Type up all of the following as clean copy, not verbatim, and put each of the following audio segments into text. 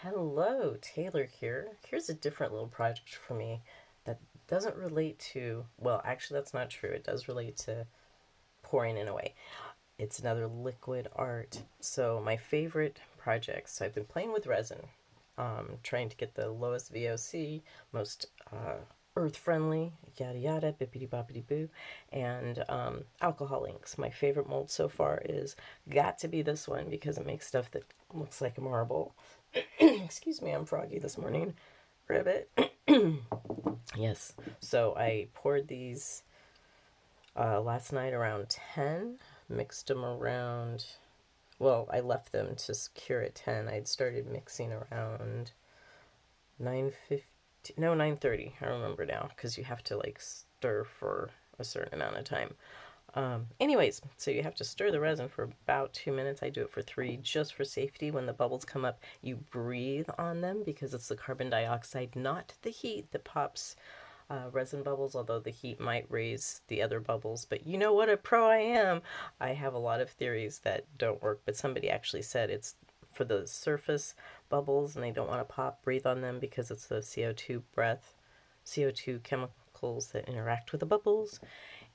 Hello, Taylor here. Here's a different little project for me that doesn't relate to, well, actually, that's not true. It does relate to pouring in a way. It's another liquid art. So, my favorite projects, so I've been playing with resin, trying to get the lowest VOC, most earth friendly, yada yada, bippity boppity boo, and alcohol inks. My favorite mold so far is got to be this one because it makes stuff that looks like a marble. Excuse me, I'm froggy this morning. Ribbit. Yes. So I poured these last night around 10, mixed them around. Well, I left them to cure at 10. I'd started mixing around 9:50. No, 9:30. I remember now because you have to like stir for a certain amount of time. Anyways, so you have to stir the resin for about 2 minutes. I do it for three just for safety. When the bubbles come up, you breathe on them because it's the carbon dioxide, not the heat, that pops resin bubbles, although the heat might raise the other bubbles. But you know what a pro I am. I have a lot of theories that don't work, but somebody actually said it's for the surface bubbles and they don't want to pop, breathe on them because it's the CO2 breath, CO2 chemicals that interact with the bubbles.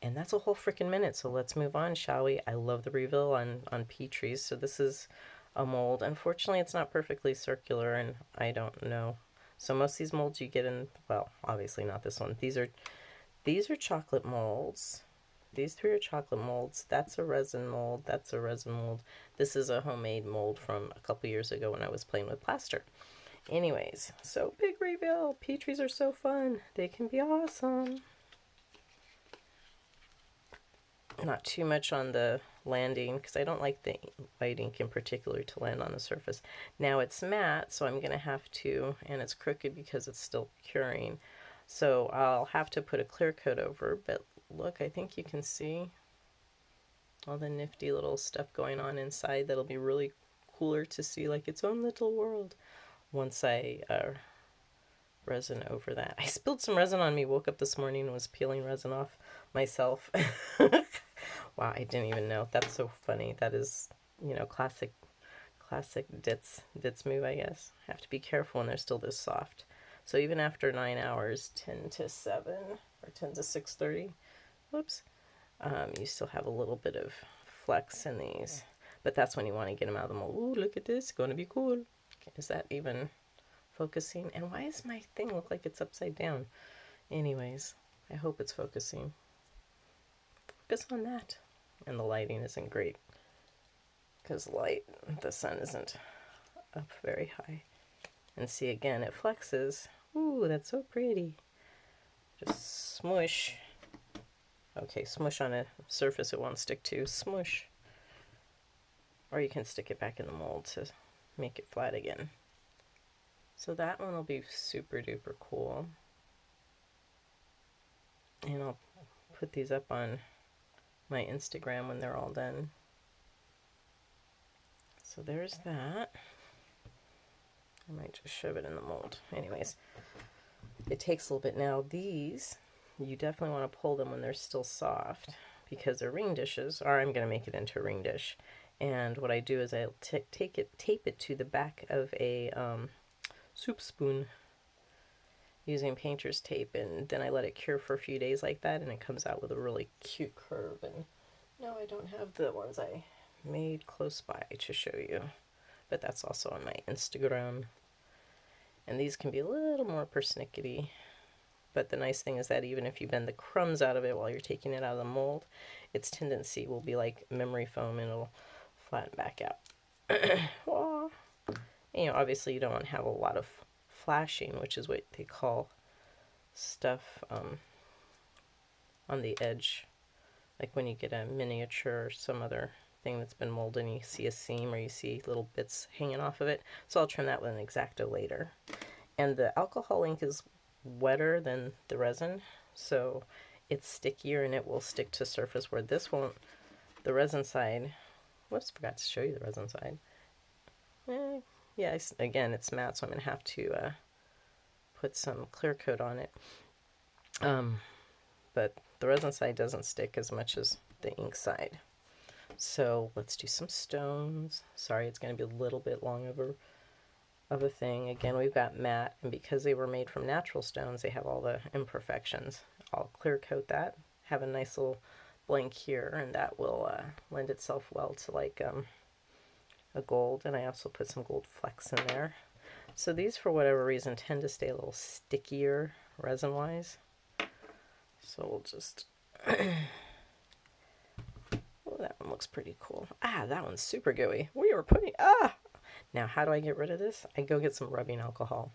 And that's a whole freaking minute. So let's move on, shall we? I love the reveal on Petries. So this is a mold. Unfortunately, it's not perfectly circular, and I don't know. So most of these molds you get in, well, obviously not this one. These are chocolate molds. These three are chocolate molds. That's a resin mold. That's a resin mold. This is a homemade mold from a couple years ago when I was playing with plaster. Anyways, so big reveal. Petries are so fun. They can be awesome. Not too much on the landing because I don't like the white ink in particular to land on the surface. Now it's matte, so I'm going to have to, and it's crooked because it's still curing. So I'll have to put a clear coat over, but look, I think you can see all the nifty little stuff going on inside. That'll be really cooler to see, like its own little world once I resin over that. I spilled some resin on me, woke up this morning and was peeling resin off myself. Wow, I didn't even know. That's so funny. That is, classic ditz move, I guess. Have to be careful when they're still this soft. So even after 9 hours, 10 to 7 or 10 to 6:30, whoops, you still have a little bit of flex in these. But that's when you want to get them out of the mold. Ooh, look at this. Going to be cool. Is that even focusing? And why does my thing look like it's upside down? Anyways, I hope it's focusing. Focus on that. And the lighting isn't great because the sun isn't up very high. And see, again, it flexes. Ooh, that's so pretty. Just smush. Okay, smush on a surface it won't stick to. Smush. Or you can stick it back in the mold to make it flat again. So that one will be super duper cool. And I'll put these up on my Instagram when they're all done. So there's that. I might just shove it in the mold. Anyways, it takes a little bit. Now these, you definitely want to pull them when they're still soft because they're ring dishes, or I'm going to make it into a ring dish. And what I do is I'll tape it to the back of a soup spoon using painter's tape, and then I let it cure for a few days like that, and it comes out with a really cute curve. And no, I don't have the ones I made close by to show you, but that's also on my Instagram. And these can be a little more persnickety, but the nice thing is that even if you bend the crumbs out of it while you're taking it out of the mold, its tendency will be like memory foam and it'll flatten back out. Obviously you don't want to have a lot of flashing, which is what they call stuff on the edge, like when you get a miniature or some other thing that's been molded and you see a seam or you see little bits hanging off of it. So I'll trim that with an X-Acto later. And the alcohol ink is wetter than the resin, so it's stickier and it will stick to surface where this won't. The resin side, whoops, forgot to show you the resin side. Yeah, again, it's matte, so I'm going to have to put some clear coat on it. But the resin side doesn't stick as much as the ink side. So let's do some stones. Sorry, it's going to be a little bit long of of a thing. Again, we've got matte, and because they were made from natural stones, they have all the imperfections. I'll clear coat that, have a nice little blank here, and that will lend itself well to like a gold. And I also put some gold flecks in there. So these, for whatever reason, tend to stay a little stickier resin-wise. So we'll just... Oh, that one looks pretty cool. Ah, that one's super gooey. We were putting... Ah! Now, how do I get rid of this? I go get some rubbing alcohol.